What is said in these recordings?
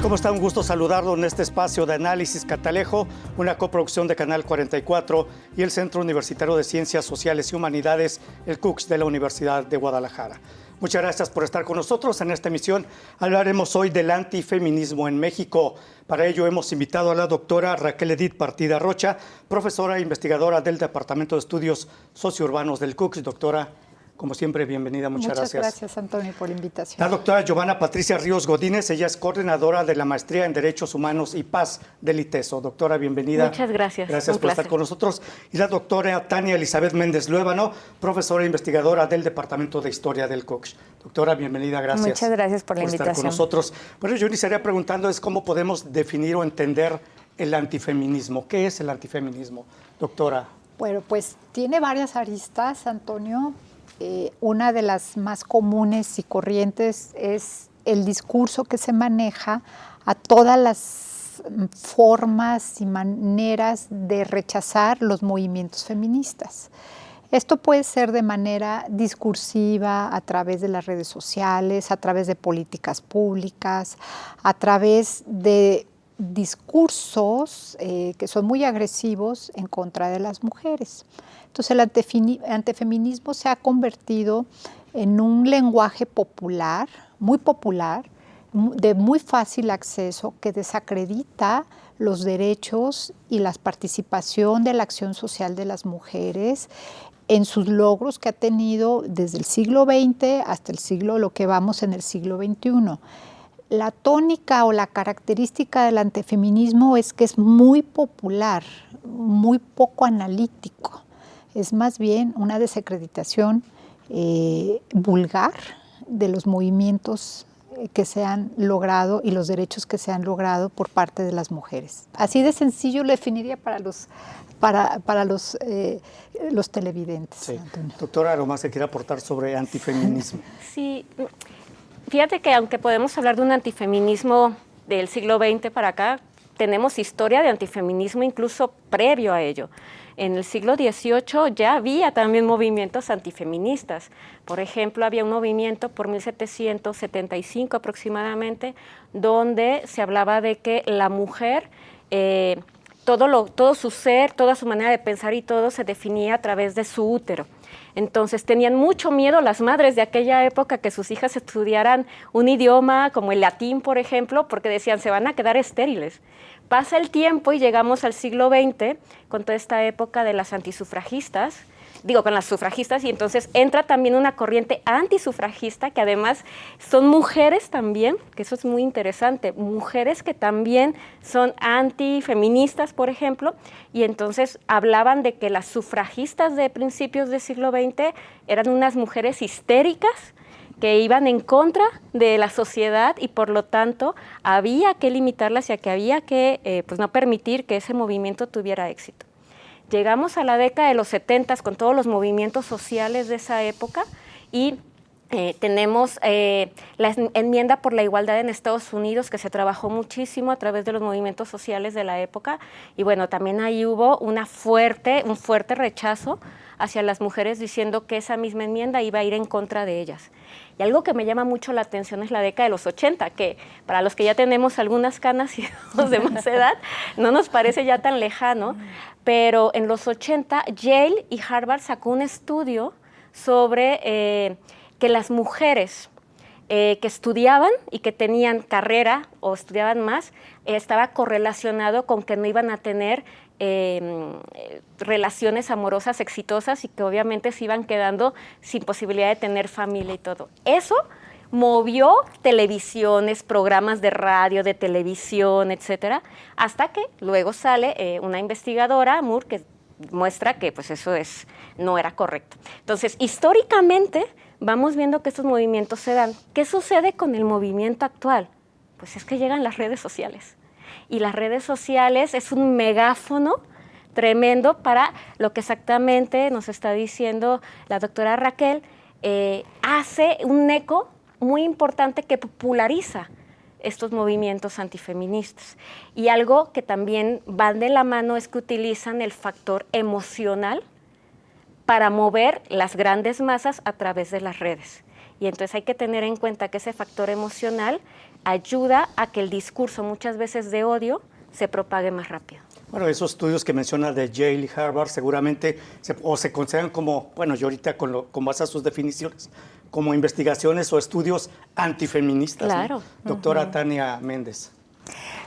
tal? ¿Cómo está? Un gusto saludarlo en este espacio de Análisis Catalejo, una coproducción de Canal 44 y el Centro Universitario de Ciencias Sociales y Humanidades, el CUCS de la Universidad de Guadalajara. Muchas gracias por estar con nosotros. En esta emisión hablaremos hoy del antifeminismo en México. Para ello hemos invitado a la doctora Raquel Edith Partida Rocha, profesora e investigadora del Departamento de Estudios Sociourbanos del CUCS. Doctora, como siempre, bienvenida. Muchas gracias. Muchas gracias, Antonio, por la invitación. La doctora Giovanna Patricia Ríos Godínez, ella es coordinadora de la Maestría en Derechos Humanos y Paz del ITESO. Doctora, bienvenida. Muchas gracias. Gracias por estar con nosotros. Y la doctora Tania Elizabeth Méndez Luébano, profesora e investigadora del Departamento de Historia del CUCS. Doctora, bienvenida, gracias. Muchas gracias por la invitación. Estar con nosotros. Bueno, yo iniciaría preguntando es cómo podemos definir o entender el antifeminismo. ¿Qué es el antifeminismo, doctora? Bueno, pues tiene varias aristas, Antonio. Una de las más comunes y corrientes es el discurso que se maneja a todas las formas y maneras de rechazar los movimientos feministas. Esto puede ser de manera discursiva, a través de las redes sociales, a través de políticas públicas, a través de discursos que son muy agresivos en contra de las mujeres. Entonces el antifeminismo se ha convertido en un lenguaje popular, de muy fácil acceso, que desacredita los derechos y la participación de la acción social de las mujeres en sus logros que ha tenido desde el siglo XX hasta lo que vamos en el siglo XXI. La tónica o la característica del antifeminismo es que es muy popular, muy poco analítico. Es más bien una desacreditación vulgar de los movimientos que se han logrado y los derechos que se han logrado por parte de las mujeres. Así de sencillo lo definiría para los televidentes. Sí. Antonio. Doctora, ¿algo más que quiera aportar sobre antifeminismo? Sí, fíjate que aunque podemos hablar de un antifeminismo del siglo XX para acá, tenemos historia de antifeminismo incluso previo a ello. En el siglo XVIII ya había también movimientos antifeministas. Por ejemplo, había un movimiento por 1775 aproximadamente, donde se hablaba de que la mujer, todo su ser, toda su manera de pensar y todo se definía a través de su útero. Entonces tenían mucho miedo las madres de aquella época que sus hijas estudiaran un idioma como el latín, por ejemplo, porque decían se van a quedar estériles. Pasa el tiempo y llegamos al siglo XX con toda esta época de las antisufragistas, con las sufragistas, y entonces entra también una corriente antisufragista que además son mujeres también, que eso es muy interesante, mujeres que también son antifeministas, por ejemplo, y entonces hablaban de que las sufragistas de principios del siglo XX eran unas mujeres histéricas que iban en contra de la sociedad y por lo tanto había que limitarlas y que había que no permitir que ese movimiento tuviera éxito. Llegamos a la década de los 70 con todos los movimientos sociales de esa época y tenemos la enmienda por la igualdad en Estados Unidos, que se trabajó muchísimo a través de los movimientos sociales de la época, y bueno, también ahí hubo un fuerte rechazo hacia las mujeres, diciendo que esa misma enmienda iba a ir en contra de ellas. Y algo que me llama mucho la atención es la década de los 80, que para los que ya tenemos algunas canas y los de más edad, no nos parece ya tan lejano, pero en los 80 Yale y Harvard sacó un estudio sobre que las mujeres que estudiaban y que tenían carrera o estudiaban más, estaba correlacionado con que no iban a tener relaciones amorosas exitosas y que obviamente se iban quedando sin posibilidad de tener familia y todo. Eso movió televisiones, programas de radio, de televisión, etcétera, hasta que luego sale una investigadora, Moore, que muestra que pues eso no era correcto. Entonces, históricamente vamos viendo que estos movimientos se dan. ¿Qué sucede con el movimiento actual? Pues es que llegan las redes sociales. Y las redes sociales es un megáfono tremendo para lo que exactamente nos está diciendo la doctora Raquel. Hace un eco muy importante que populariza estos movimientos antifeministas. Y algo que también van de la mano es que utilizan el factor emocional para mover las grandes masas a través de las redes. Y entonces hay que tener en cuenta que ese factor emocional ayuda a que el discurso, muchas veces de odio, se propague más rápido. Bueno, esos estudios que menciona de Yale y Harvard seguramente se consideran como, bueno, yo ahorita con base a sus definiciones, como investigaciones o estudios antifeministas. Claro. ¿No? Doctora Tania Méndez.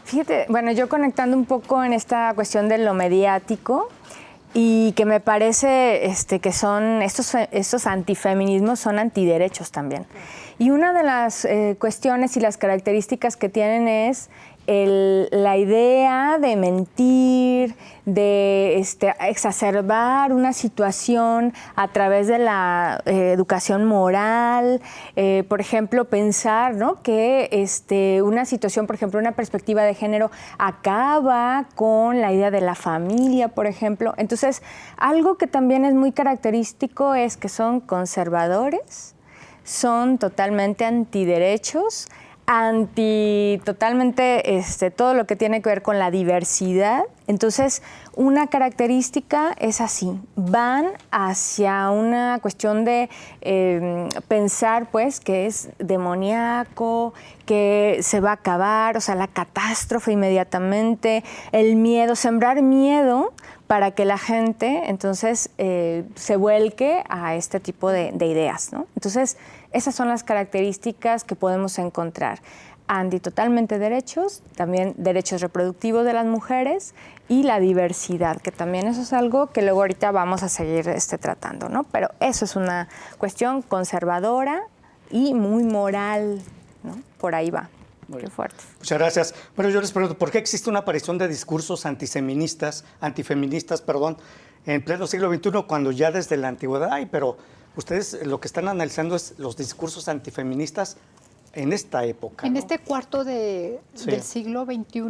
Fíjate, bueno, yo conectando un poco en esta cuestión de lo mediático y que me parece que son estos antifeminismos son antiderechos también. Y una de las cuestiones y las características que tienen es la idea de mentir, de exacerbar una situación a través de la educación moral. Por ejemplo, pensar, ¿no?, que una situación, por ejemplo, una perspectiva de género acaba con la idea de la familia, por ejemplo. Entonces, algo que también es muy característico es que son conservadores, son totalmente antiderechos, totalmente todo lo que tiene que ver con la diversidad. Entonces, una característica es así, van hacia una cuestión de pensar pues que es demoníaco, que se va a acabar, o sea, la catástrofe inmediatamente, el miedo, sembrar miedo para que la gente entonces se vuelque a este tipo de ideas, ¿no? Entonces, esas son las características que podemos encontrar. Totalmente derechos, también derechos reproductivos de las mujeres y la diversidad, que también eso es algo que luego ahorita vamos a seguir tratando, ¿no? Pero eso es una cuestión conservadora y muy moral, ¿no? Por ahí va. Qué fuerte. Muchas gracias. Bueno, yo les pregunto, ¿por qué existe una aparición de discursos antifeministas, en pleno siglo XXI, cuando ya desde la antigüedad hay, pero ustedes lo que están analizando es los discursos antifeministas en esta época, En ¿no? este cuarto del siglo XXI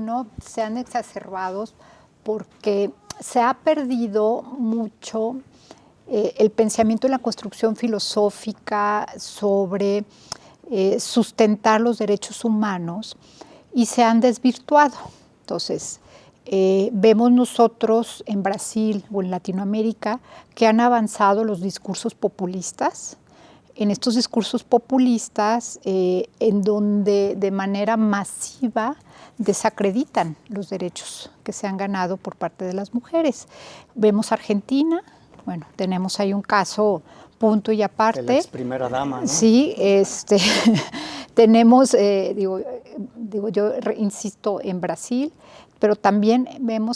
se han exacerbado porque se ha perdido mucho el pensamiento y la construcción filosófica sobre sustentar los derechos humanos y se han desvirtuado. Entonces, vemos nosotros en Brasil o en Latinoamérica que han avanzado los discursos populistas. En estos discursos populistas, en donde de manera masiva desacreditan los derechos que se han ganado por parte de las mujeres. Vemos Argentina, bueno, tenemos ahí un caso punto y aparte. De la ex primera dama, ¿no? Sí, tenemos, yo insisto, en Brasil, pero también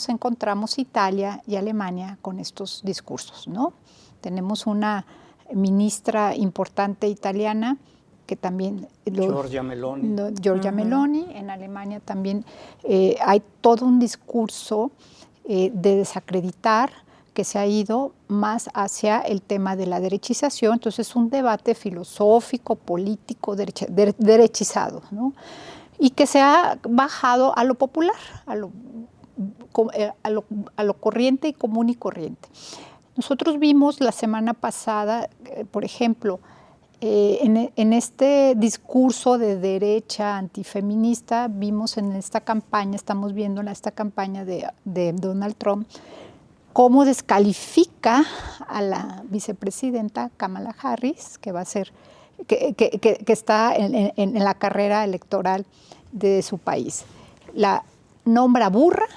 encontramos Italia y Alemania con estos discursos, ¿no? Tenemos una ministra importante italiana que también... Giorgia Meloni. Giorgia Meloni. En Alemania también hay todo un discurso de desacreditar que se ha ido más hacia el tema de la derechización. Entonces es un debate filosófico, político, derechizado, ¿no? Y que se ha bajado a lo popular, a lo corriente y común y corriente. Nosotros vimos la semana pasada, por ejemplo, en este discurso de derecha antifeminista, vimos en esta campaña, estamos viendo en esta campaña de Donald Trump, cómo descalifica a la vicepresidenta Kamala Harris, que va a ser, que está en la carrera electoral de su país. La nombra burra,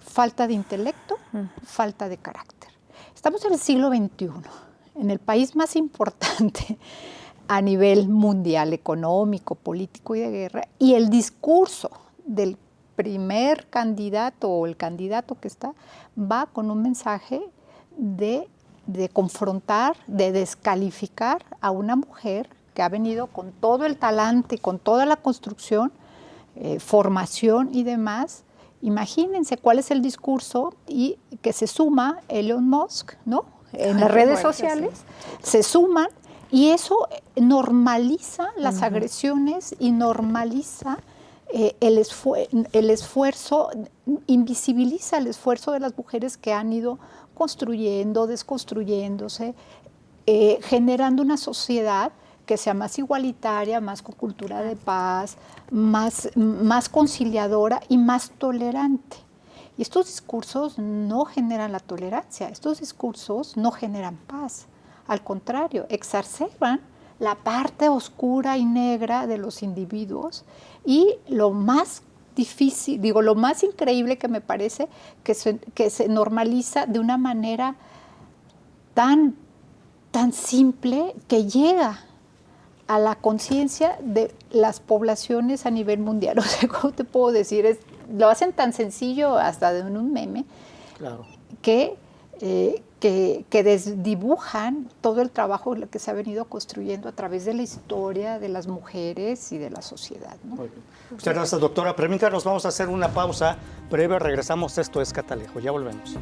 falta de intelecto, falta de carácter. Estamos en el siglo XXI, en el país más importante a nivel mundial, económico, político y de guerra, y el discurso del primer candidato o el candidato que está va con un mensaje de confrontar, de descalificar a una mujer que ha venido con todo el talante, con toda la construcción, formación y demás. Imagínense cuál es el discurso y que se suma Elon Musk, ¿no? En las redes sociales, se suman y eso normaliza las agresiones y normaliza el esfuerzo, invisibiliza el esfuerzo de las mujeres que han ido construyendo, desconstruyéndose, generando una sociedad que sea más igualitaria, más con cultura de paz, más conciliadora y más tolerante. Y estos discursos no generan la tolerancia, estos discursos no generan paz. Al contrario, exacerban la parte oscura y negra de los individuos, y lo más difícil, lo más increíble que me parece, que se normaliza de una manera tan simple que llega a la conciencia de las poblaciones a nivel mundial. O sea, ¿cómo te puedo decir? Lo hacen tan sencillo, hasta en un meme, claro, que desdibujan todo el trabajo que se ha venido construyendo a través de la historia de las mujeres y de la sociedad, ¿no? Muy bien. Muchas gracias, doctora. Permítanos, vamos a hacer una pausa breve. Regresamos. Esto es Catalejo. Ya volvemos.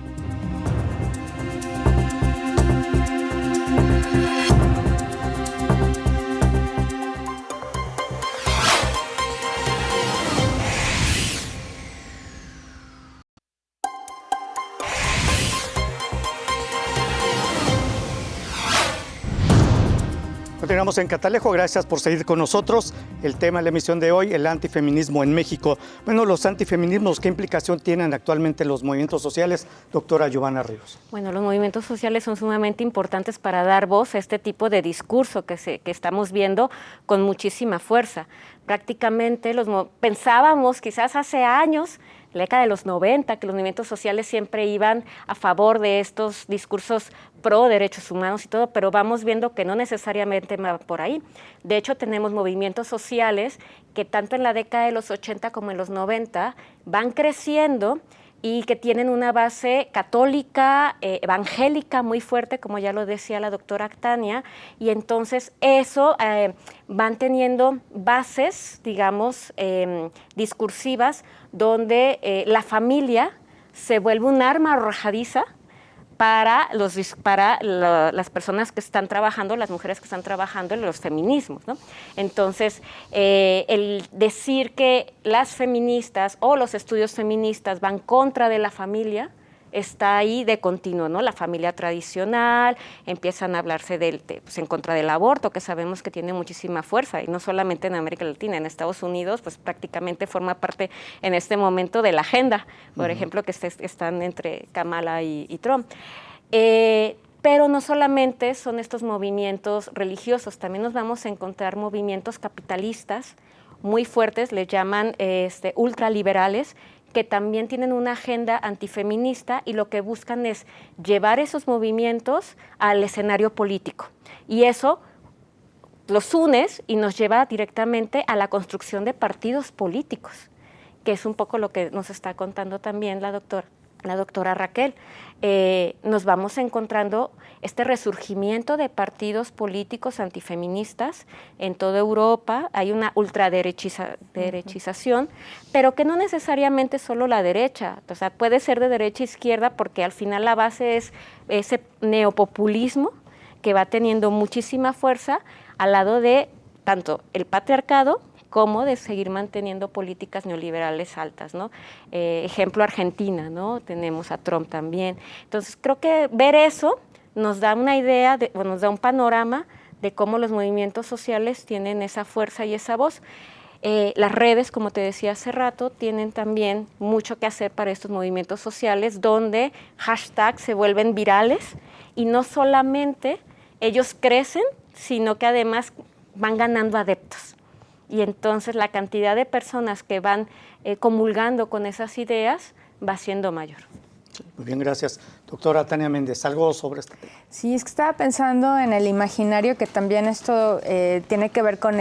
Continuamos en Catalejo, gracias por seguir con nosotros. El tema de la emisión de hoy, el antifeminismo en México. Bueno, los antifeminismos, ¿qué implicación tienen actualmente los movimientos sociales? Doctora Giovanna Ríos. Bueno, los movimientos sociales son sumamente importantes para dar voz a este tipo de discurso que estamos viendo con muchísima fuerza. Prácticamente pensábamos quizás hace años, la década de los 90, que los movimientos sociales siempre iban a favor de estos discursos pro derechos humanos y todo, pero vamos viendo que no necesariamente va por ahí. De hecho, tenemos movimientos sociales que tanto en la década de los 80 como en los 90 van creciendo y que tienen una base católica, evangélica muy fuerte, como ya lo decía la doctora Tania, y entonces eso van teniendo bases, digamos, discursivas, donde la familia se vuelve un arma arrojadiza para las personas que están trabajando, las mujeres que están trabajando en los feminismos, ¿no? Entonces, el decir que las feministas o los estudios feministas van contra de la familia está ahí de continuo, ¿no? La familia tradicional, empiezan a hablarse pues en contra del aborto, que sabemos que tiene muchísima fuerza, y no solamente en América Latina, en Estados Unidos, pues prácticamente forma parte en este momento de la agenda, por ejemplo, que están entre Kamala y Trump. Pero no solamente son estos movimientos religiosos, también nos vamos a encontrar movimientos capitalistas muy fuertes, les llaman ultraliberales, que también tienen una agenda antifeminista y lo que buscan es llevar esos movimientos al escenario político. Y eso los unes y nos lleva directamente a la construcción de partidos políticos, que es un poco lo que nos está contando también la doctora Raquel. Nos vamos encontrando este resurgimiento de partidos políticos antifeministas en toda Europa. Hay una ultraderechización, pero que no necesariamente solo la derecha, o sea, puede ser de derecha a izquierda, porque al final la base es ese neopopulismo que va teniendo muchísima fuerza al lado de tanto el patriarcado como de seguir manteniendo políticas neoliberales altas, ¿no? Ejemplo, Argentina, ¿no? Tenemos a Trump también. Entonces, creo que ver eso nos da una idea, nos da un panorama de cómo los movimientos sociales tienen esa fuerza y esa voz. Las redes, como te decía hace rato, tienen también mucho que hacer para estos movimientos sociales, donde hashtags se vuelven virales y no solamente ellos crecen, sino que además van ganando adeptos. Y entonces la cantidad de personas que van comulgando con esas ideas va siendo mayor. Muy bien, gracias. Doctora Tania Méndez, ¿algo sobre este tema? Sí, es que estaba pensando en el imaginario, que también esto tiene que ver con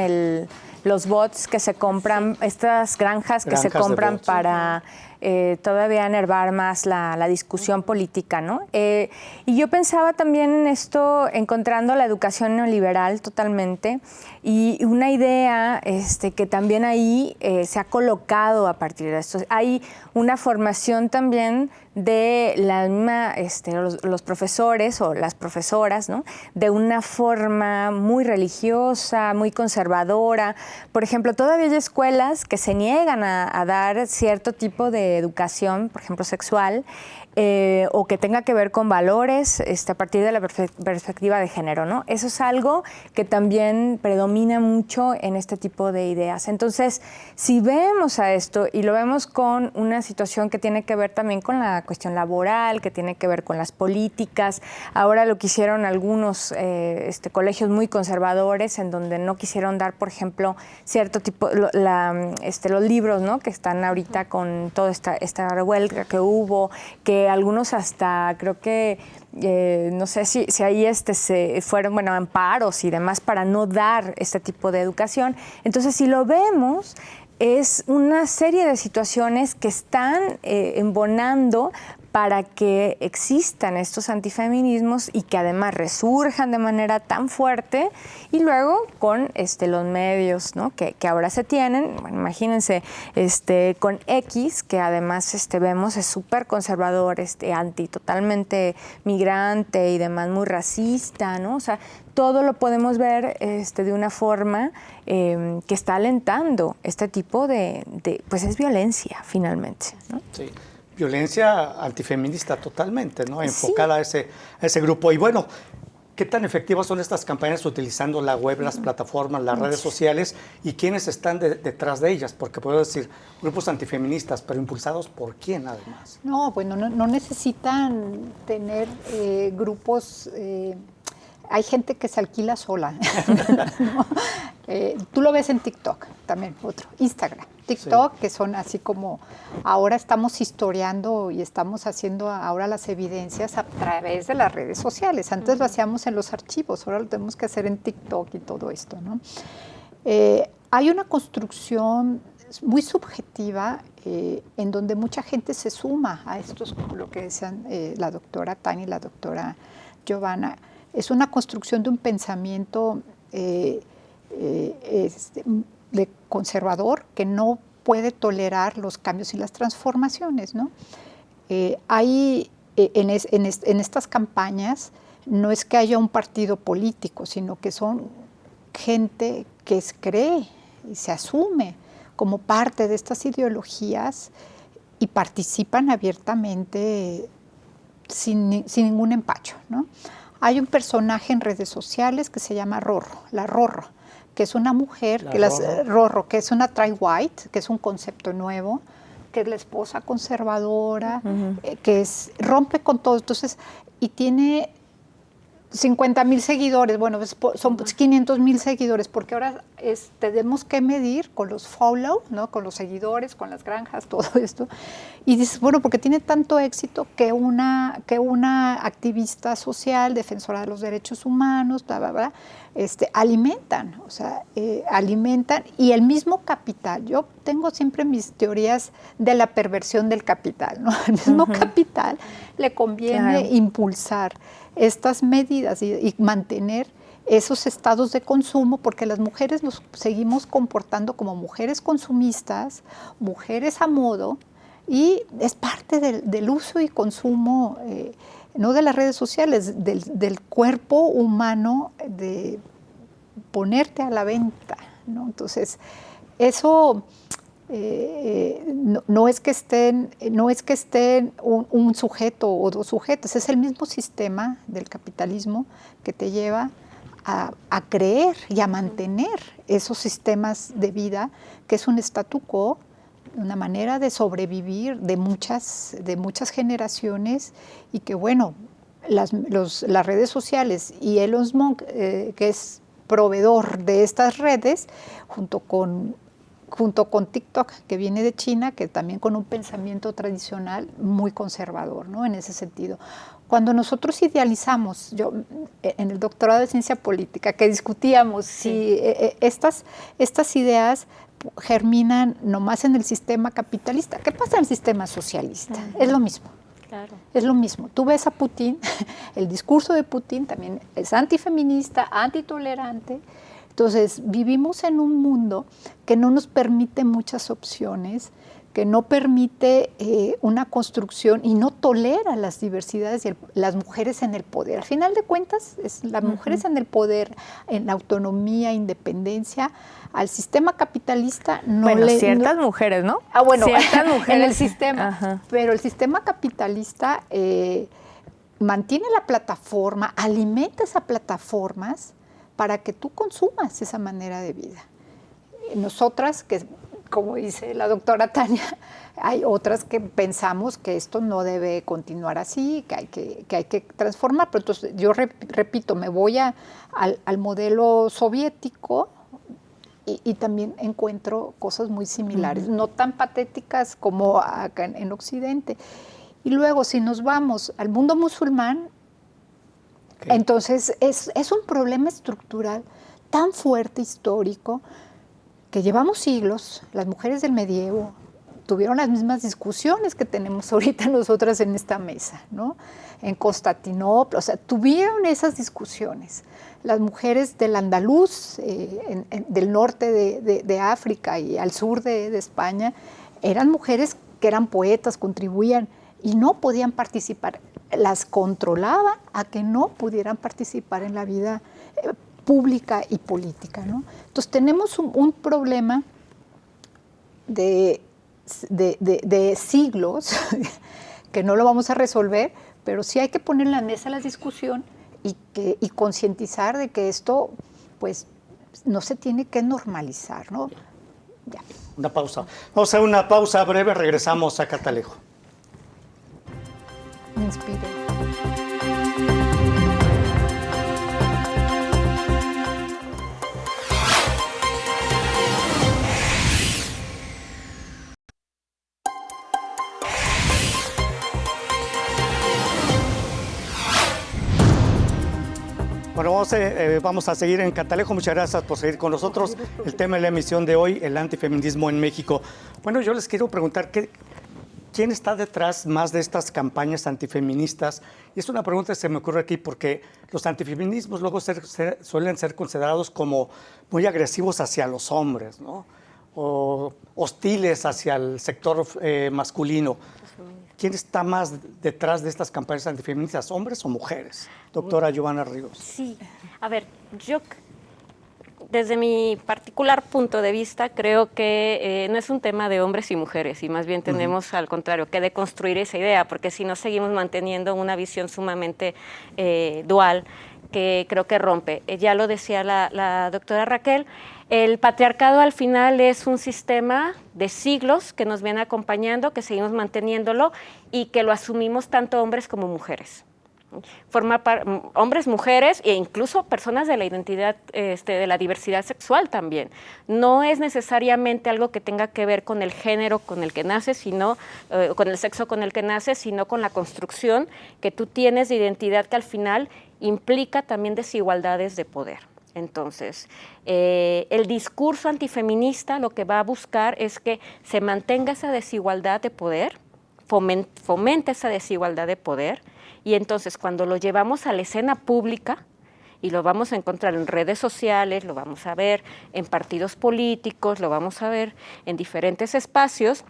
los bots que se compran, estas granjas que se compran para todavía enervar más la discusión política, ¿no? Y yo pensaba también en esto, encontrando la educación neoliberal totalmente, y una idea que también ahí se ha colocado a partir de esto. Hay una formación también de la misma, los profesores o las profesoras, ¿no? De una forma muy religiosa, muy conservadora. Por ejemplo, todavía hay escuelas que se niegan a dar cierto tipo de educación, por ejemplo, sexual, o que tenga que ver con valores a partir de la perspectiva de género, ¿no? Eso es algo que también predomina mucho en este tipo de ideas. Entonces, si vemos a esto y lo vemos con una situación que tiene que ver también con la cuestión laboral, que tiene que ver con las políticas, ahora lo que hicieron algunos colegios muy conservadores en donde no quisieron dar, por ejemplo, cierto tipo, los libros, ¿no? Que están ahorita con toda esta huelga que hubo, que algunos hasta creo que no sé si ahí se fueron, bueno, amparos y demás para no dar este tipo de educación. Entonces, si lo vemos, es una serie de situaciones que están embonando para que existan estos antifeminismos y que además resurjan de manera tan fuerte, y luego con los medios, ¿no? que ahora se tienen. Bueno, imagínense, con X, que además vemos es súper conservador, totalmente migrante y demás, muy racista, ¿no? O sea, todo lo podemos ver de una forma que está alentando este tipo pues es violencia, finalmente, ¿no? Sí. Violencia antifeminista totalmente, ¿no? Enfocada a ese grupo. Y bueno, ¿qué tan efectivas son estas campañas utilizando la web, las plataformas, las redes sociales y quiénes están detrás de ellas? Porque puedo decir grupos antifeministas, pero impulsados ¿por quién además? No, bueno, no necesitan tener grupos. Hay gente que se alquila sola. ¿No? Tú lo ves en TikTok también, otro, Instagram. TikTok, sí, que son así como, ahora estamos historiando y estamos haciendo ahora las evidencias a través de las redes sociales. Antes lo hacíamos en los archivos, ahora lo tenemos que hacer en TikTok y todo esto, ¿no? Hay una construcción muy subjetiva en donde mucha gente se suma a estos, lo que decían la doctora Tani y la doctora Giovanna. Es una construcción de un pensamiento de conservador que no puede tolerar los cambios y las transformaciones, ¿no? Hay en estas campañas no es que haya un partido político, sino que son gente que cree y se asume como parte de estas ideologías y participan abiertamente sin ningún empacho, ¿no? Hay un personaje en redes sociales que se llama Rorro, la Rorro, que es una mujer, Rorro, que es una tri-white, que es un concepto nuevo, que es la esposa conservadora, que rompe con todo. Entonces, y tiene 50,000 seguidores, bueno, son 500,000 seguidores, porque ahora tenemos que medir con los follow, ¿no? Con los seguidores, con las granjas, todo esto. Y dices, bueno, porque tiene tanto éxito que una activista social, defensora de los derechos humanos, bla, bla, bla, alimentan, o sea, alimentan, y el mismo capital. Yo tengo siempre mis teorías de la perversión del capital, ¿no? Al mismo capital le conviene impulsar estas medidas y mantener esos estados de consumo, porque las mujeres nos seguimos comportando como mujeres consumistas, mujeres a modo, y es parte del uso y consumo, no de las redes sociales, del cuerpo humano, de ponerte a la venta, ¿no? Entonces, eso no es que estén un sujeto o dos sujetos, es el mismo sistema del capitalismo que te lleva a creer y a mantener esos sistemas de vida, que es un statu quo, una manera de sobrevivir de muchas generaciones, y que, bueno, las redes sociales y Elon Musk, que es proveedor de estas redes, junto con TikTok, que viene de China, que también con un pensamiento tradicional muy conservador, ¿no? En ese sentido. Cuando nosotros idealizamos, yo en el doctorado de ciencia política, que discutíamos si estas ideas germinan nomás en el sistema capitalista. ¿Qué pasa en el sistema socialista? Es lo mismo. Claro. Es lo mismo. Tú ves a Putin, el discurso de Putin también es antifeminista, antitolerante. Entonces, vivimos en un mundo que no nos permite muchas opciones, que no permite una construcción y no tolera las diversidades y las mujeres en el poder. Al final de cuentas, las mujeres en el poder, en la autonomía, independencia, al sistema capitalista no ciertas mujeres, ¿no? Ciertas mujeres en el sistema, pero el sistema capitalista mantiene la plataforma, alimenta esas plataformas para que tú consumas esa manera de vida. Nosotras, que como dice la doctora Tania, hay otras que pensamos que esto no debe continuar así, que hay que transformar. Pero entonces yo repito, me voy al modelo soviético y también encuentro cosas muy similares, no tan patéticas como acá en Occidente. Y luego, si nos vamos al mundo musulmán, entonces es un problema estructural tan fuerte, histórico, que llevamos siglos. Las mujeres del medievo tuvieron las mismas discusiones que tenemos ahorita nosotras en esta mesa, ¿no? En Constantinopla, o sea, tuvieron esas discusiones. Las mujeres del Andaluz, del norte de África y al sur de España, eran mujeres que eran poetas, contribuían y no podían participar. Las controlaba a que no pudieran participar en la vida pública y política, ¿no? Entonces tenemos un problema de siglos que no lo vamos a resolver, pero sí hay que poner en la mesa la discusión y concientizar de que esto pues no se tiene que normalizar, ¿no? Ya. Una pausa. Vamos a hacer una pausa breve, regresamos a Catalejo. Me inspiré. Bueno, vamos a seguir en Catalejo. Muchas gracias por seguir con nosotros. El tema de la emisión de hoy, el antifeminismo en México. Bueno, yo les quiero preguntar, ¿quién está detrás más de estas campañas antifeministas? Y es una pregunta que se me ocurre aquí porque los antifeminismos luego suelen ser considerados como muy agresivos hacia los hombres, ¿no? O hostiles hacia el sector masculino. ¿Quién está más detrás de estas campañas antifeministas, hombres o mujeres? Doctora Giovanna Ríos. Sí, a ver, yo desde mi particular punto de vista creo que no es un tema de hombres y mujeres y más bien tenemos al contrario que deconstruir esa idea, porque si no seguimos manteniendo una visión sumamente dual que creo que rompe. Ya lo decía la doctora Raquel, el patriarcado al final es un sistema de siglos que nos viene acompañando, que seguimos manteniéndolo y que lo asumimos tanto hombres como mujeres. Hombres, mujeres e incluso personas de la identidad, de la diversidad sexual también. No es necesariamente algo que tenga que ver con el género con el que naces, sino con el sexo con el que naces, sino con la construcción que tú tienes de identidad que al final implica también desigualdades de poder. Entonces, el discurso antifeminista lo que va a buscar es que se mantenga esa desigualdad de poder, fomente esa desigualdad de poder, y entonces cuando lo llevamos a la escena pública, y lo vamos a encontrar en redes sociales, lo vamos a ver en partidos políticos, lo vamos a ver en diferentes espacios,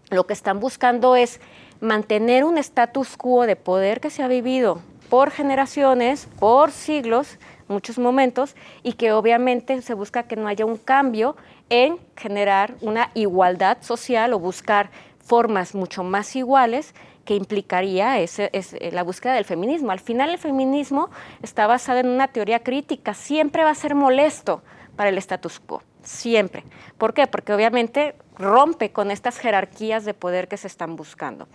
lo que están buscando es mantener un status quo de poder que se ha vivido por generaciones, por siglos, muchos momentos, y que obviamente se busca que no haya un cambio en generar una igualdad social o buscar formas mucho más iguales que implicaría la búsqueda del feminismo. Al final el feminismo está basado en una teoría crítica, siempre va a ser molesto para el status quo, siempre. ¿Por qué? Porque obviamente rompe con estas jerarquías de poder que se están buscando.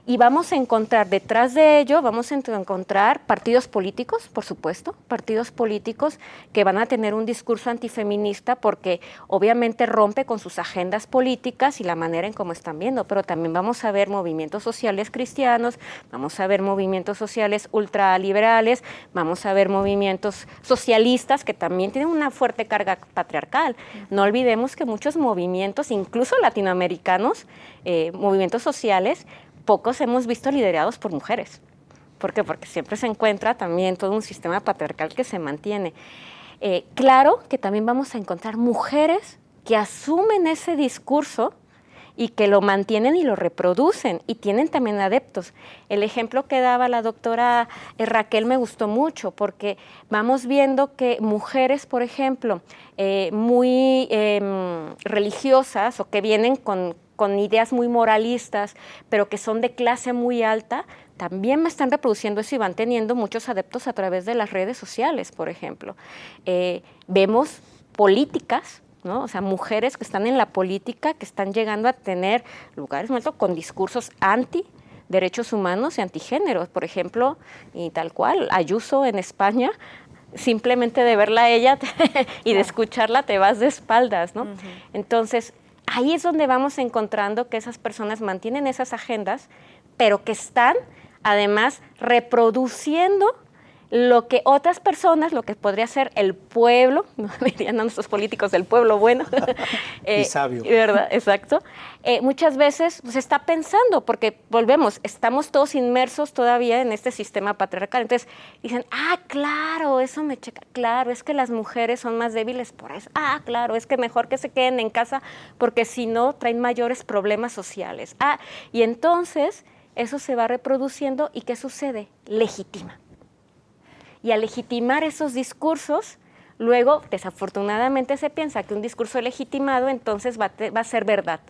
Y vamos a encontrar detrás de ello, vamos a encontrar partidos políticos, por supuesto, partidos políticos que van a tener un discurso antifeminista porque obviamente rompe con sus agendas políticas y la manera en cómo están viendo, pero también vamos a ver movimientos sociales cristianos, vamos a ver movimientos sociales ultraliberales, vamos a ver movimientos socialistas que también tienen una fuerte carga patriarcal. No olvidemos que muchos movimientos, incluso latinoamericanos, movimientos sociales, pocos hemos visto liderados por mujeres. ¿Por qué? Porque siempre se encuentra también todo un sistema patriarcal que se mantiene. Claro que también vamos a encontrar mujeres que asumen ese discurso y que lo mantienen y lo reproducen y tienen también adeptos. El ejemplo que daba la doctora Raquel me gustó mucho porque vamos viendo que mujeres, por ejemplo, muy religiosas o que vienen con ideas muy moralistas, pero que son de clase muy alta, también me están reproduciendo eso y van teniendo muchos adeptos a través de las redes sociales, por ejemplo. Vemos políticas, ¿no? O sea, mujeres que están en la política, que están llegando a tener lugares muy altos con discursos anti derechos humanos y antigéneros, por ejemplo, y tal cual, Ayuso en España, simplemente de verla a ella y de escucharla te vas de espaldas, ¿no? Entonces, ahí es donde vamos encontrando que esas personas mantienen esas agendas, pero que están además reproduciendo lo que otras personas, lo que podría ser el pueblo, no dirían a nuestros políticos del pueblo bueno, y sabio. ¿Verdad? Exacto. Muchas veces se está pensando, porque volvemos, estamos todos inmersos todavía en este sistema patriarcal. Entonces dicen, claro, eso me checa, claro, es que las mujeres son más débiles por eso. Claro, es que mejor que se queden en casa porque si no traen mayores problemas sociales. Y entonces eso se va reproduciendo y ¿qué sucede? Legitima. Y al legitimar esos discursos, luego, desafortunadamente, se piensa que un discurso legitimado entonces va a ser verdad,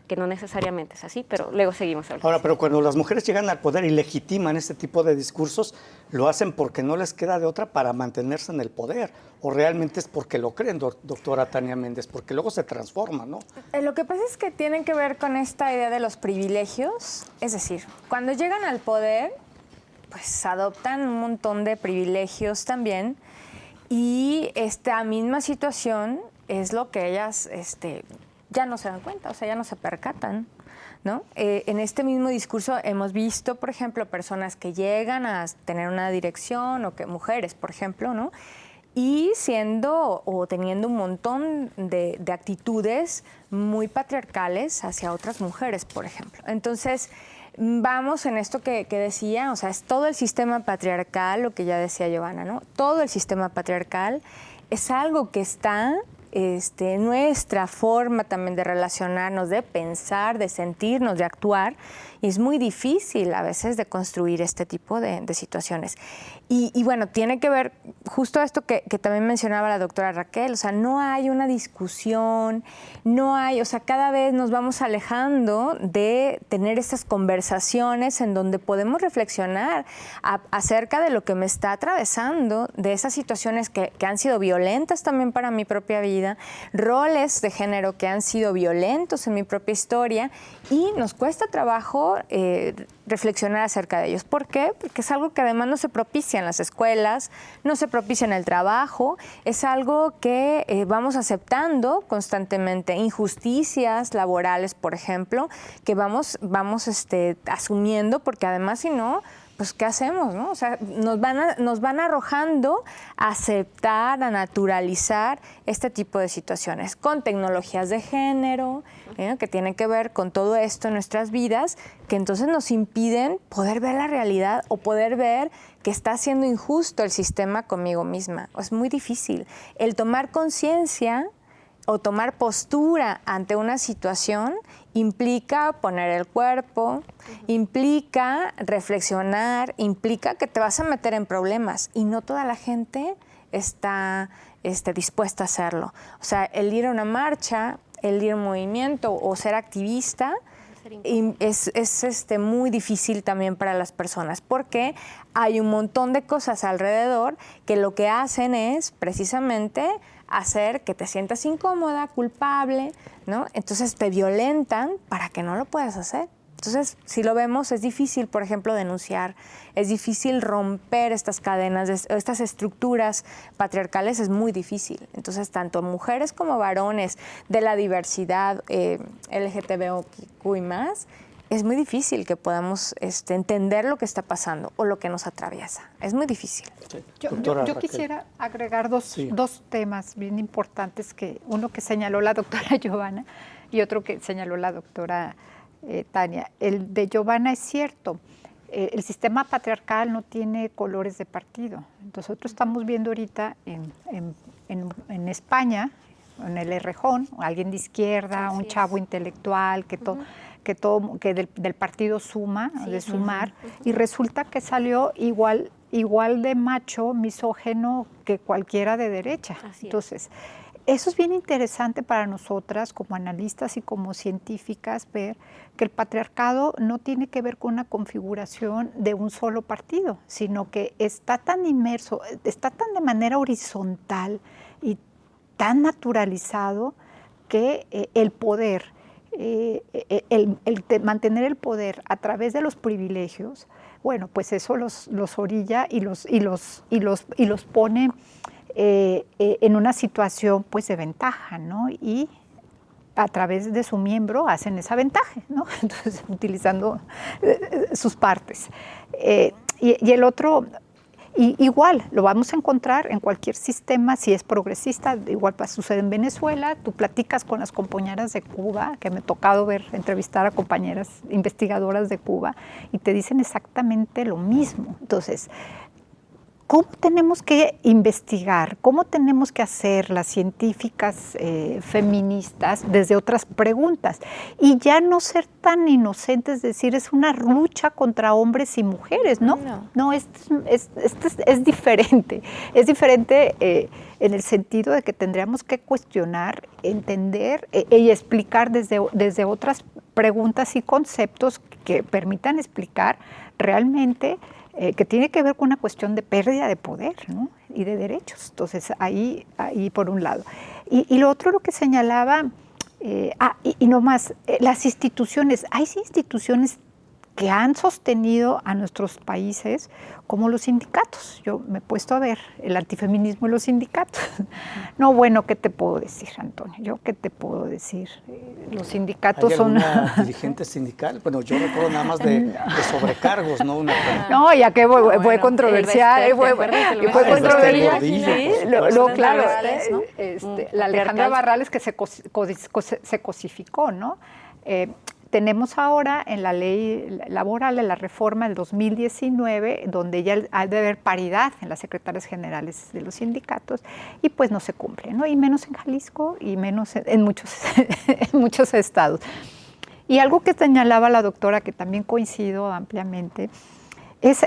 que no necesariamente es así, pero luego seguimos hablando. Ahora, pero cuando las mujeres llegan al poder y legitiman este tipo de discursos, lo hacen porque no les queda de otra para mantenerse en el poder, o realmente es porque lo creen, doctora Tania Méndez, porque luego se transforma, ¿no? Lo que pasa es que tienen que ver con esta idea de los privilegios, es decir, cuando llegan al poder, pues adoptan un montón de privilegios también, y esta misma situación es lo que ellas ya no se dan cuenta, o sea, ya no se percatan, ¿no? En este mismo discurso hemos visto, por ejemplo, personas que llegan a tener una dirección, o que mujeres, por ejemplo, ¿no? Y siendo o teniendo un montón de actitudes muy patriarcales hacia otras mujeres, por ejemplo. Entonces, vamos en esto que decía, o sea, es todo el sistema patriarcal, lo que ya decía Giovanna, ¿no? Todo el sistema patriarcal es algo que está nuestra forma también de relacionarnos, de pensar, de sentirnos, de actuar, y es muy difícil a veces de construir este tipo de situaciones. Y bueno, tiene que ver justo esto que también mencionaba la doctora Raquel, o sea, no hay una discusión, no hay, o sea, cada vez nos vamos alejando de tener estas conversaciones en donde podemos reflexionar acerca de lo que me está atravesando, de esas situaciones que han sido violentas también para mi propia vida, roles de género que han sido violentos en mi propia historia, y nos cuesta trabajo reflexionar acerca de ellos. ¿Por qué? Porque es algo que además no se propicia en las escuelas, no se propicia en el trabajo, es algo que vamos aceptando constantemente, injusticias laborales, por ejemplo, que vamos asumiendo, porque además si no, pues ¿qué hacemos, no? O sea, nos van arrojando a aceptar, a naturalizar este tipo de situaciones con tecnologías de género, que tienen que ver con todo esto en nuestras vidas, que entonces nos impiden poder ver la realidad o poder ver que está siendo injusto el sistema conmigo misma. Es muy difícil. El tomar conciencia o tomar postura ante una situación implica poner el cuerpo, implica reflexionar, implica que te vas a meter en problemas, y no toda la gente está dispuesta a hacerlo. O sea, el ir a una marcha, el ir a un movimiento o ser activista es muy difícil también para las personas, porque hay un montón de cosas alrededor que lo que hacen es precisamente hacer que te sientas incómoda, culpable, ¿no? Entonces te violentan para que no lo puedas hacer. Entonces, si lo vemos, es difícil, por ejemplo, denunciar, es difícil romper estas cadenas, estas estructuras patriarcales, es muy difícil. Entonces, tanto mujeres como varones de la diversidad LGTBIQ y más, es muy difícil que podamos entender lo que está pasando o lo que nos atraviesa. Es muy difícil. Sí. Yo quisiera agregar dos temas bien importantes, uno que señaló la doctora Giovanna y otro que señaló la doctora Tania. El de Giovanna es cierto. El sistema patriarcal no tiene colores de partido. Nosotros estamos viendo ahorita en España, en el Errejón, alguien de izquierda, un chavo intelectual que del partido Suma, de Sumar, y resulta que salió igual de macho, misógeno que cualquiera de derecha. Entonces, eso es bien interesante para nosotras como analistas y como científicas, ver que el patriarcado no tiene que ver con una configuración de un solo partido, sino que está tan inmerso, está tan de manera horizontal y tan naturalizado que el poder, mantener el poder a través de los privilegios, bueno, pues eso los orilla y los pone en una situación pues de ventaja, ¿no? Y a través de su miembro hacen esa ventaja, ¿no? Entonces, utilizando sus partes. Y el otro, igual, lo vamos a encontrar en cualquier sistema, si es progresista, igual sucede en Venezuela. Tú platicas con las compañeras de Cuba, que me ha tocado entrevistar a compañeras investigadoras de Cuba, y te dicen exactamente lo mismo. Entonces, ¿cómo tenemos que investigar? ¿Cómo tenemos que hacer las científicas feministas desde otras preguntas? Y ya no ser tan inocentes, decir, es una lucha contra hombres y mujeres, ¿no? No, es diferente. Es diferente en el sentido de que tendríamos que cuestionar, entender y explicar desde otras preguntas y conceptos que permitan explicar realmente que tiene que ver con una cuestión de pérdida de poder, ¿no? Y de derechos. Entonces, ahí por un lado. Y lo otro, lo que señalaba, y no más, las instituciones, hay instituciones que han sostenido a nuestros países, como los sindicatos. Yo me he puesto a ver el antifeminismo y los sindicatos. No, bueno, ¿qué te puedo decir, Antonio? ¿Qué te puedo decir? Los sindicatos son... ¿Hay alguna dirigente sindical? Bueno, yo recuerdo nada más de sobrecargos, ¿no? No, ya que fue controversial. Fue controversial. Claro, la Alejandra Barrales que se cosificó, ¿no? Tenemos ahora en la ley laboral, en la reforma del 2019, donde ya ha de haber paridad en las secretarias generales de los sindicatos, y pues no se cumple, ¿no? Y menos en Jalisco y menos en muchos estados. Y algo que señalaba la doctora, que también coincido ampliamente, es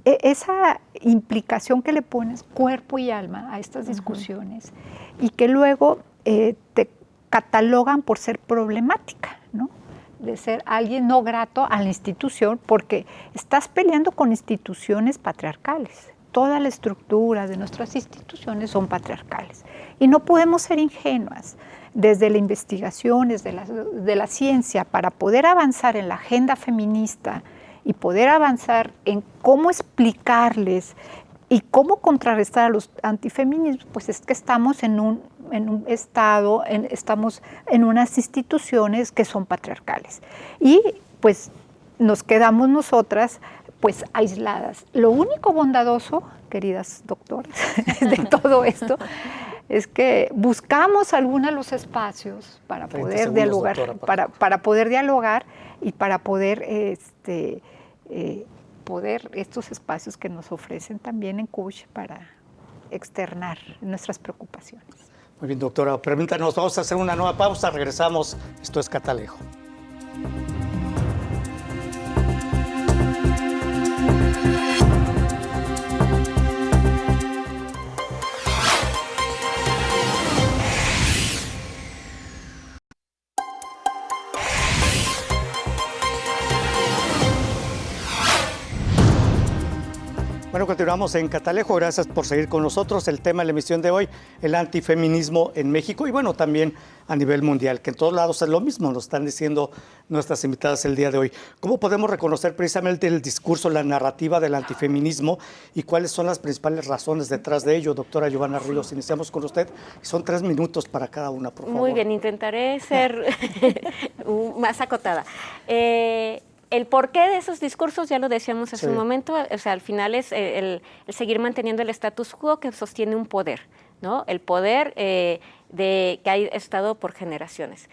esa implicación que le pones cuerpo y alma a estas discusiones, y que luego te catalogan por ser problemática, ¿no? De ser alguien no grato a la institución, porque estás peleando con instituciones patriarcales. Toda la estructura de nuestras instituciones son patriarcales. Y no podemos ser ingenuas. Desde la investigación, desde la ciencia, para poder avanzar en la agenda feminista y poder avanzar en cómo explicarles y cómo contrarrestar a los antifeminismos, pues es que estamos en un estado, estamos en unas instituciones que son patriarcales. Y pues nos quedamos nosotras pues aisladas. Lo único bondadoso, queridas doctoras, de todo esto, es que buscamos algunos de los espacios para poder dialogar, doctora, para poder dialogar y para poder estos espacios que nos ofrecen también en CUSH para externar nuestras preocupaciones. Muy bien, doctora, permítanos, vamos a hacer una nueva pausa, regresamos. Esto es Catalejo. Bueno, continuamos en Catalejo. Gracias por seguir con nosotros. El tema de la emisión de hoy, el antifeminismo en México y bueno, también a nivel mundial, que en todos lados es lo mismo, nos están diciendo nuestras invitadas el día de hoy. ¿Cómo podemos reconocer precisamente el discurso, la narrativa del antifeminismo y cuáles son las principales razones detrás de ello? Doctora Giovanna Ríos, iniciamos con usted. Son 3 minutos para cada una, por favor. Muy bien, intentaré ser más acotada. El porqué de esos discursos, ya lo decíamos hace un momento, o sea, al final es el seguir manteniendo el status quo que sostiene un poder, ¿no? El poder que ha estado por generaciones.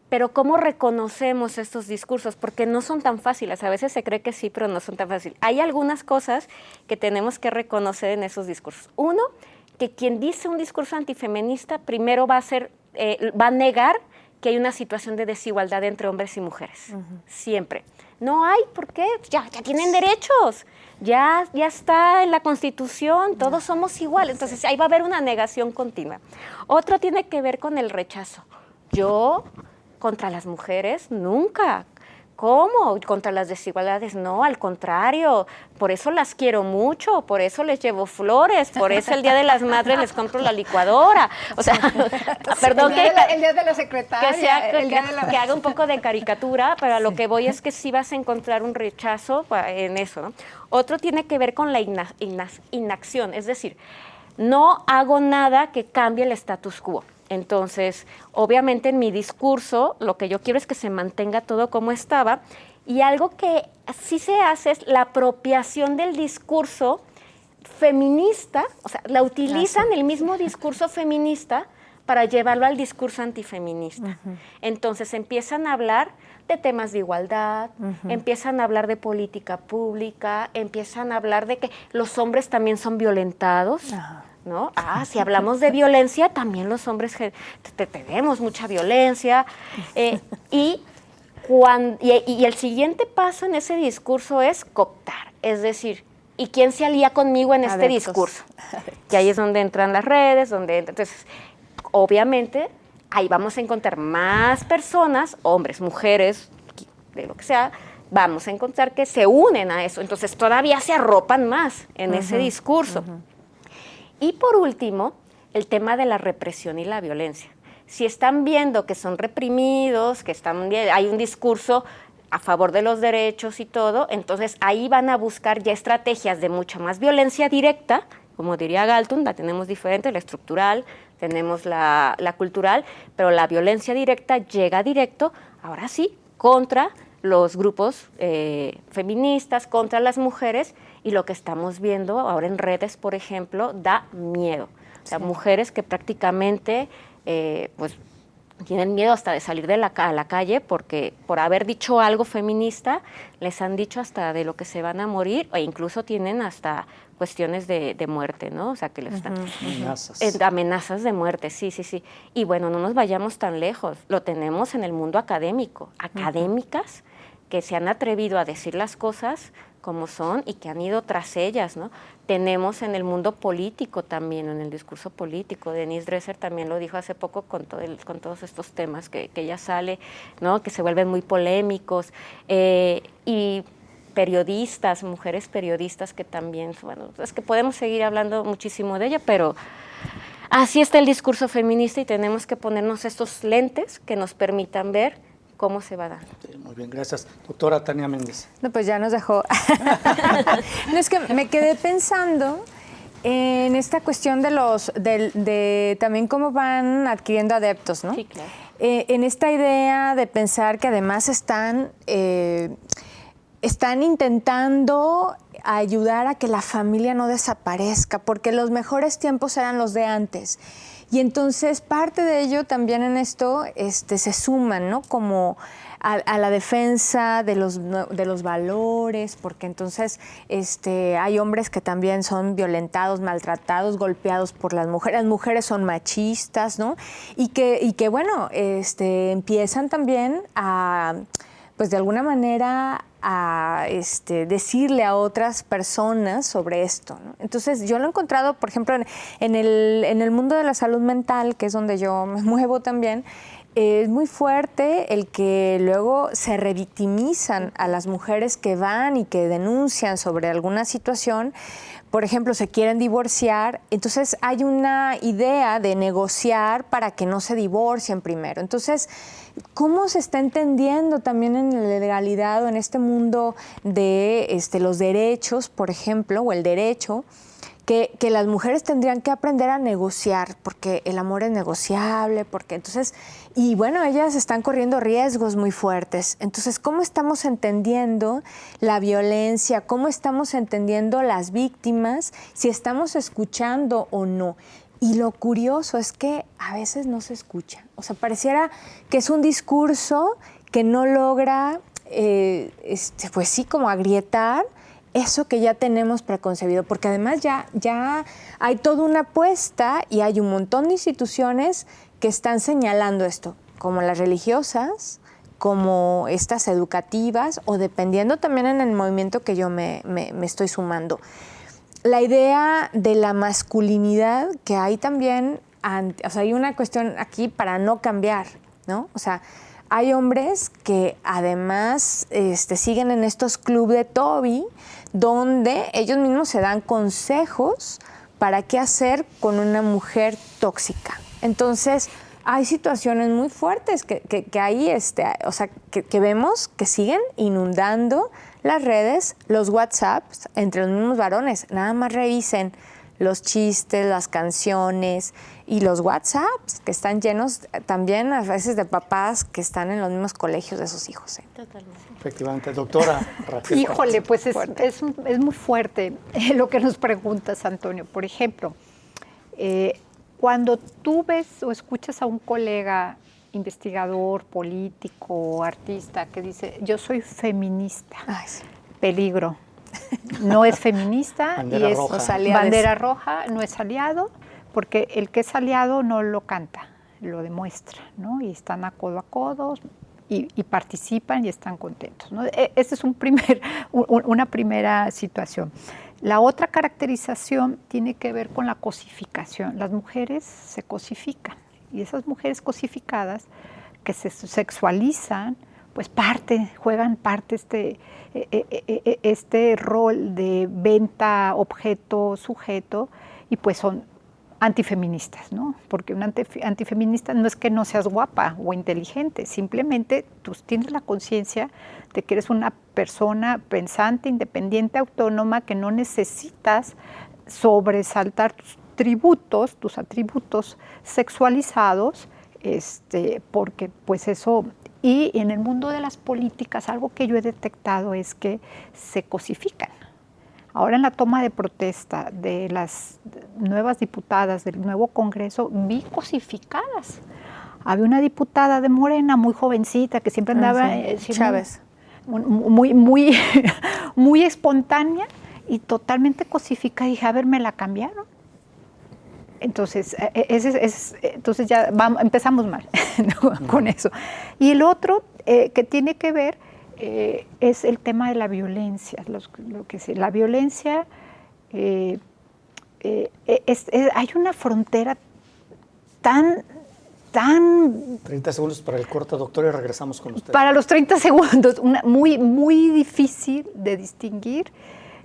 Pero ¿cómo reconocemos estos discursos? Porque no son tan fáciles, a veces se cree que sí, pero no son tan fáciles. Hay algunas cosas que tenemos que reconocer en esos discursos. Uno, que quien dice un discurso antifeminista primero va a negar que hay una situación de desigualdad entre hombres y mujeres, siempre. No hay, ¿por qué? Ya tienen derechos, ya está en la Constitución, todos somos iguales, entonces ahí va a haber una negación continua. Otro tiene que ver con el rechazo. Yo, contra las mujeres, nunca. ¿Cómo? Contra las desigualdades, no, al contrario, por eso las quiero mucho, por eso les llevo flores, por eso el Día de las Madres les compro la licuadora. O sea, perdón el día de la secretaria, que haga un poco de caricatura, pero a lo que voy es que sí vas a encontrar un rechazo en eso, ¿no? Otro tiene que ver con la inacción, es decir, no hago nada que cambie el status quo. Entonces, obviamente en mi discurso lo que yo quiero es que se mantenga todo como estaba, y algo que sí se hace es la apropiación del discurso feminista, o sea, la utilizan el mismo discurso feminista para llevarlo al discurso antifeminista. Entonces empiezan a hablar de temas de igualdad, empiezan a hablar de política pública, empiezan a hablar de que los hombres también son violentados, ¿no? Si hablamos de violencia, también los hombres tenemos mucha violencia. Y el siguiente paso en ese discurso es cooptar, es decir, ¿y quién se alía conmigo en este discurso? Y ahí es donde entran las redes, entonces, obviamente, ahí vamos a encontrar más personas, hombres, mujeres, de lo que sea, vamos a encontrar que se unen a eso, entonces todavía se arropan más en ese discurso. Y por último, el tema de la represión y la violencia. Si están viendo que son reprimidos, que hay un discurso a favor de los derechos y todo, entonces ahí van a buscar ya estrategias de mucha más violencia directa, como diría Galton, la tenemos diferente, la estructural, tenemos la cultural, pero la violencia directa llega directo, ahora sí, contra los grupos feministas, contra las mujeres, y lo que estamos viendo ahora en redes, por ejemplo, da miedo. O sea, mujeres que prácticamente pues tienen miedo hasta de salir a la calle porque por haber dicho algo feminista les han dicho hasta de lo que se van a morir, e incluso tienen hasta cuestiones de muerte, ¿no? O sea, que les están amenazas de muerte, sí. Y bueno, no nos vayamos tan lejos, lo tenemos en el mundo académico, académicas que se han atrevido a decir las cosas como son y que han ido tras ellas, ¿no? Tenemos en el mundo político también, en el discurso político. Denise Dresser también lo dijo hace poco con todos estos temas que ella sale, ¿no? Que se vuelven muy polémicos. Y periodistas, mujeres periodistas que también, bueno, es que podemos seguir hablando muchísimo de ello, pero así está el discurso feminista y tenemos que ponernos estos lentes que nos permitan ver cómo se va dando. Sí, muy bien, gracias. Doctora Tania Méndez. No, pues ya nos dejó. No, es que me quedé pensando en esta cuestión de también cómo van adquiriendo adeptos, ¿no? Sí, claro. En esta idea de pensar que además están intentando ayudar a que la familia no desaparezca, porque los mejores tiempos eran los de antes. Y entonces parte de ello también en esto se suman, ¿no? Como a la defensa de los valores, porque entonces hay hombres que también son violentados, maltratados, golpeados por las mujeres son machistas, ¿no? Y que bueno, empiezan también a, pues de alguna manera, a decirle a otras personas sobre esto, ¿no? Entonces yo lo he encontrado, por ejemplo, en el mundo de la salud mental, que es donde yo me muevo también, es muy fuerte el que luego se revictimizan a las mujeres que van y que denuncian sobre alguna situación. Por ejemplo, se quieren divorciar, entonces hay una idea de negociar para que no se divorcien primero. Entonces, ¿cómo se está entendiendo también en la legalidad o en este mundo de los derechos, por ejemplo, o el derecho, que las mujeres tendrían que aprender a negociar, porque el amor es negociable, porque entonces, y bueno, ellas están corriendo riesgos muy fuertes. Entonces, ¿cómo estamos entendiendo la violencia? ¿Cómo estamos entendiendo las víctimas? Si estamos escuchando o no. Y lo curioso es que a veces no se escucha. O sea, pareciera que es un discurso que no logra, pues sí, como agrietar eso que ya tenemos preconcebido, porque además ya hay toda una apuesta y hay un montón de instituciones que están señalando esto, como las religiosas, como estas educativas, o dependiendo también en el movimiento que yo me estoy sumando. La idea de la masculinidad que hay también, o sea, hay una cuestión aquí para no cambiar, ¿no? O sea, hay hombres que además siguen en estos clubes de Toby, donde ellos mismos se dan consejos para qué hacer con una mujer tóxica. Entonces, hay situaciones muy fuertes que ahí, o sea, que vemos que siguen inundando las redes, los WhatsApps entre los mismos varones. Nada más revisen los chistes, las canciones y los WhatsApps que están llenos también a veces de papás que están en los mismos colegios de sus hijos. Totalmente. Efectivamente, doctora Raquel. Híjole, pues es muy fuerte lo que nos preguntas, Antonio. Por ejemplo, cuando tú ves o escuchas a un colega investigador, político, artista que dice, yo soy feminista, Ay, sí. Peligro. No es feminista Bandera y es roja. bandera roja, no es aliado, porque el que es aliado no lo canta, lo demuestra, ¿no? Y están a codo y participan y están contentos, ¿no? Esta es una primera situación. La otra caracterización tiene que ver con la cosificación. Las mujeres se cosifican y esas mujeres cosificadas que se sexualizan, pues juegan parte este rol de venta, objeto, sujeto, y pues son antifeministas, ¿no? Porque un antifeminista no es que no seas guapa o inteligente, simplemente tú tienes la conciencia de que eres una persona pensante, independiente, autónoma, que no necesitas sobresaltar tus atributos sexualizados, porque pues eso. Y en el mundo de las políticas, algo que yo he detectado es que se cosifican. Ahora en la toma de protesta de las nuevas diputadas del nuevo Congreso, vi cosificadas. Había una diputada de Morena, muy jovencita, que siempre andaba... Chávez. Muy espontánea y totalmente cosificada. Y dije, a ver, me la cambiaron. Entonces, entonces ya empezamos mal, ¿no? Con eso. Y el otro que tiene que ver es el tema de la violencia. La violencia, hay una frontera tan 30 segundos para el corte, doctor, y regresamos con usted. Para los 30 segundos, muy difícil de distinguir,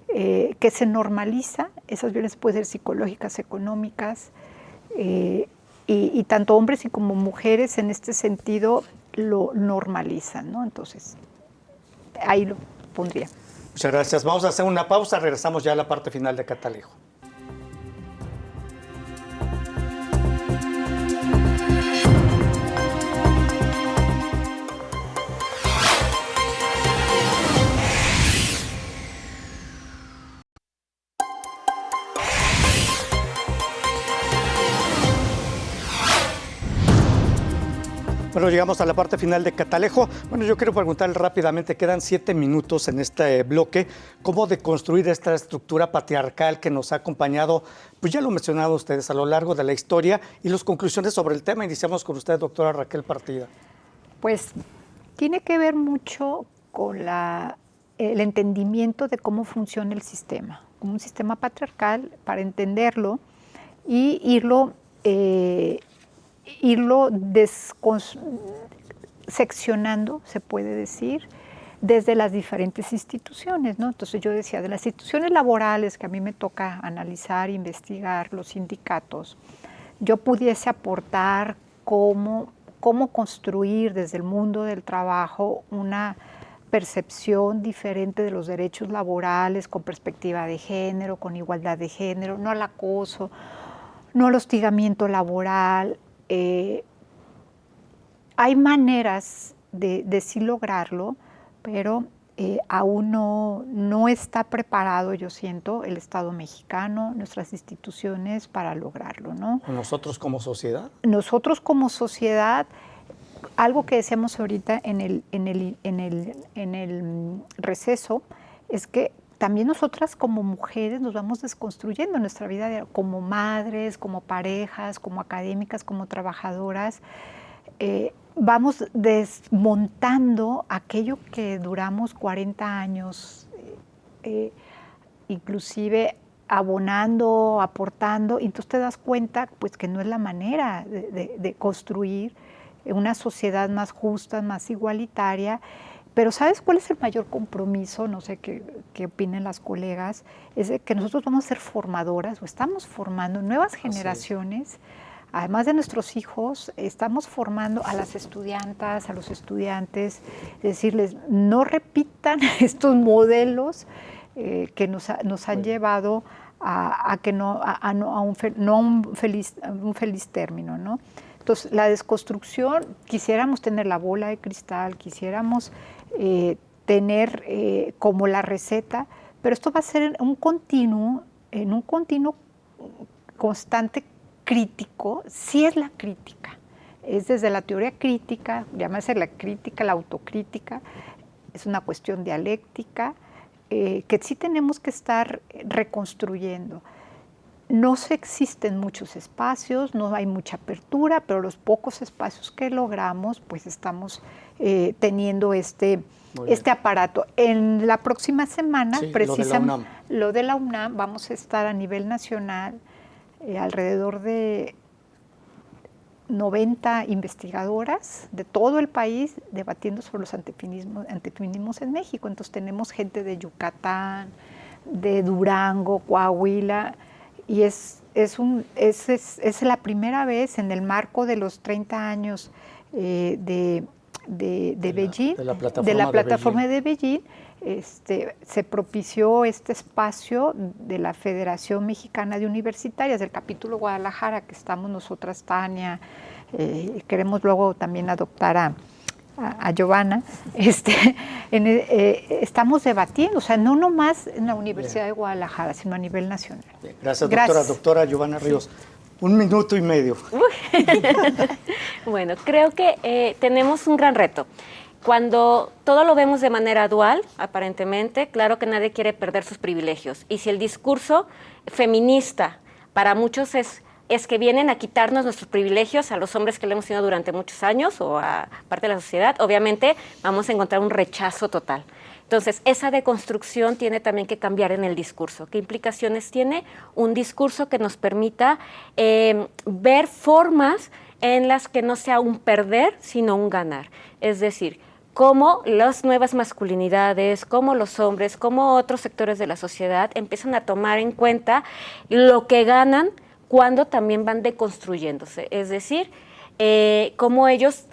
que se normaliza. Esas violencias pueden ser psicológicas, económicas, y tanto hombres y como mujeres en este sentido lo normalizan, ¿no? Entonces, ahí lo pondría. Muchas gracias. Vamos a hacer una pausa, regresamos ya a la parte final de Catalejo. Bueno, llegamos a la parte final de Catalejo. Bueno, yo quiero preguntarle rápidamente, quedan 7 minutos en este bloque, ¿cómo deconstruir esta estructura patriarcal que nos ha acompañado? Pues ya lo mencionado ustedes a lo largo de la historia y las conclusiones sobre el tema. Iniciamos con usted, doctora Raquel Partida. Pues tiene que ver mucho con el entendimiento de cómo funciona el sistema, como un sistema patriarcal, para entenderlo y irlo seccionando, se puede decir, desde las diferentes instituciones, ¿no? Entonces yo decía, de las instituciones laborales que a mí me toca analizar, investigar, los sindicatos, yo pudiese aportar cómo construir desde el mundo del trabajo una percepción diferente de los derechos laborales con perspectiva de género, con igualdad de género, no al acoso, no al hostigamiento laboral. Hay maneras de sí lograrlo, pero aún no está preparado, yo siento, el Estado mexicano, nuestras instituciones para lograrlo, ¿no? ¿Nosotros como sociedad? Nosotros como sociedad, algo que decíamos ahorita en el receso, es que también nosotras como mujeres nos vamos desconstruyendo en nuestra vida como madres, como parejas, como académicas, como trabajadoras. Vamos desmontando aquello que duramos 40 años, inclusive abonando, aportando, y entonces te das cuenta pues, que no es la manera de construir una sociedad más justa, más igualitaria. Pero ¿sabes cuál es el mayor compromiso? No sé qué opinen las colegas, es de que nosotros vamos a ser formadoras o estamos formando nuevas generaciones. Además de nuestros hijos, estamos formando a las estudiantas, a los estudiantes, decirles, no repitan estos modelos que nos han llevado a un feliz término, ¿no? Entonces, la desconstrucción, quisiéramos tener la bola de cristal, quisiéramos tener como la receta, pero esto va a ser en un continuo constante crítico. Sí es la crítica, es desde la teoría crítica, llámese la crítica, la autocrítica, es una cuestión dialéctica, que sí tenemos que estar reconstruyendo. No existen muchos espacios, no hay mucha apertura, pero los pocos espacios que logramos, pues estamos teniendo este aparato. En la próxima semana, sí, precisamente lo de la UNAM, vamos a estar a nivel nacional, alrededor de 90 investigadoras de todo el país debatiendo sobre los antifeminismos en México. Entonces tenemos gente de Yucatán, de Durango, Coahuila, y es la primera vez en el marco de los 30 años de Beijing, de la plataforma de Beijing, se propició este espacio de la Federación Mexicana de Universitarias, del capítulo Guadalajara, que estamos nosotras, Tania, queremos luego también adoptar a Giovanna, estamos debatiendo, o sea, no nomás en la Universidad de Guadalajara, sino a nivel nacional. Bien. Gracias, doctora. Doctora Giovanna Ríos. Sí. 1 minuto y medio. Bueno, creo que tenemos un gran reto. Cuando todo lo vemos de manera dual, aparentemente, claro que nadie quiere perder sus privilegios. Y si el discurso feminista para muchos es que vienen a quitarnos nuestros privilegios a los hombres que lo hemos tenido durante muchos años o a parte de la sociedad, obviamente vamos a encontrar un rechazo total. Entonces, esa deconstrucción tiene también que cambiar en el discurso. ¿Qué implicaciones tiene? Un discurso que nos permita ver formas en las que no sea un perder, sino un ganar. Es decir, cómo las nuevas masculinidades, cómo los hombres, cómo otros sectores de la sociedad empiezan a tomar en cuenta lo que ganan cuando también van deconstruyéndose. Es decir, cómo ellas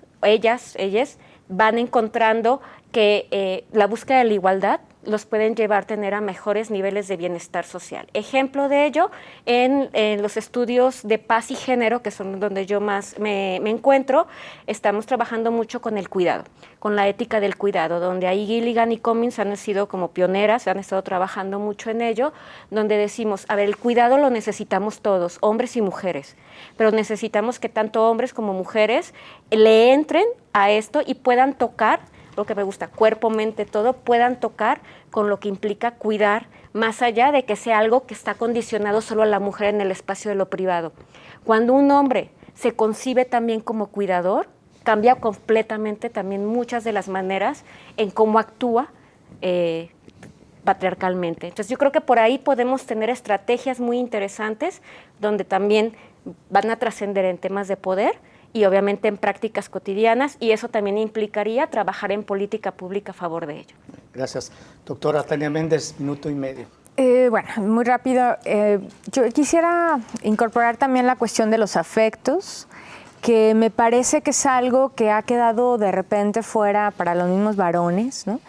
van encontrando que la búsqueda de la igualdad los pueden llevar a tener a mejores niveles de bienestar social. Ejemplo de ello, en los estudios de paz y género, que son donde yo más me encuentro, estamos trabajando mucho con el cuidado, con la ética del cuidado, donde ahí Gilligan y Cummings han sido como pioneras, han estado trabajando mucho en ello, donde decimos, a ver, el cuidado lo necesitamos todos, hombres y mujeres, pero necesitamos que tanto hombres como mujeres le entren a esto y puedan tocar, lo que me gusta, cuerpo, mente, todo, puedan tocar con lo que implica cuidar, más allá de que sea algo que está condicionado solo a la mujer en el espacio de lo privado. Cuando un hombre se concibe también como cuidador, cambia completamente también muchas de las maneras en cómo actúa patriarcalmente. Entonces yo creo que por ahí podemos tener estrategias muy interesantes donde también van a trascender en temas de poder y obviamente en prácticas cotidianas, y eso también implicaría trabajar en política pública a favor de ello. Gracias. Doctora Tania Méndez, 1 minuto y medio. Bueno, muy rápido. Yo quisiera incorporar también la cuestión de los afectos, que me parece que es algo que ha quedado de repente fuera para los mismos varones, ¿no?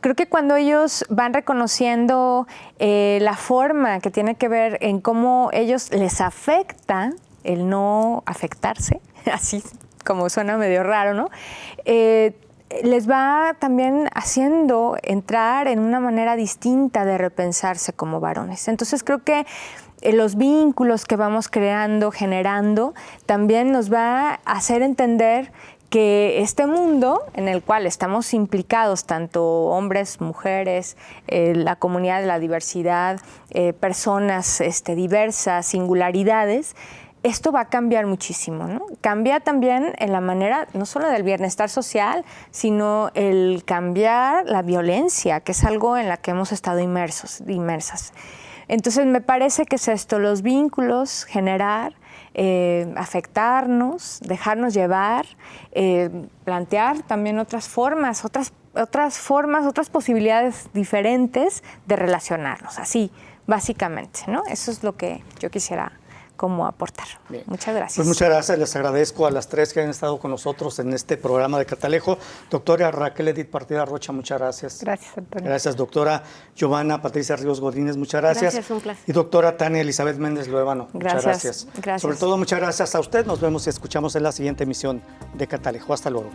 Creo que cuando ellos van reconociendo la forma que tiene que ver en cómo ellos les afecta el no afectarse, así como suena medio raro, ¿no? Les va también haciendo entrar en una manera distinta de repensarse como varones. Entonces creo que los vínculos que vamos creando, generando, también nos va a hacer entender que este mundo en el cual estamos implicados tanto hombres, mujeres, la comunidad de la diversidad, personas diversas, singularidades, esto va a cambiar muchísimo, ¿no? Cambia también en la manera, no solo del bienestar social, sino el cambiar la violencia, que es algo en la que hemos estado inmersas. Entonces me parece que es esto, los vínculos, generar, afectarnos, dejarnos llevar, plantear también otras posibilidades diferentes de relacionarnos, así, básicamente, ¿no? Eso es lo que yo quisiera como aportar. Bien. Muchas gracias. Pues muchas gracias, les agradezco a las tres que han estado con nosotros en este programa de Catalejo. Doctora Raquel Edith Partida Rocha, muchas gracias. Gracias, Antonio. Gracias, doctora Giovanna Patricia Ríos Godínez, muchas gracias. Gracias, un placer. Y doctora Tania Elizabeth Méndez Luevano, muchas gracias. Gracias. Sobre todo, muchas gracias a usted. Nos vemos y escuchamos en la siguiente emisión de Catalejo. Hasta luego.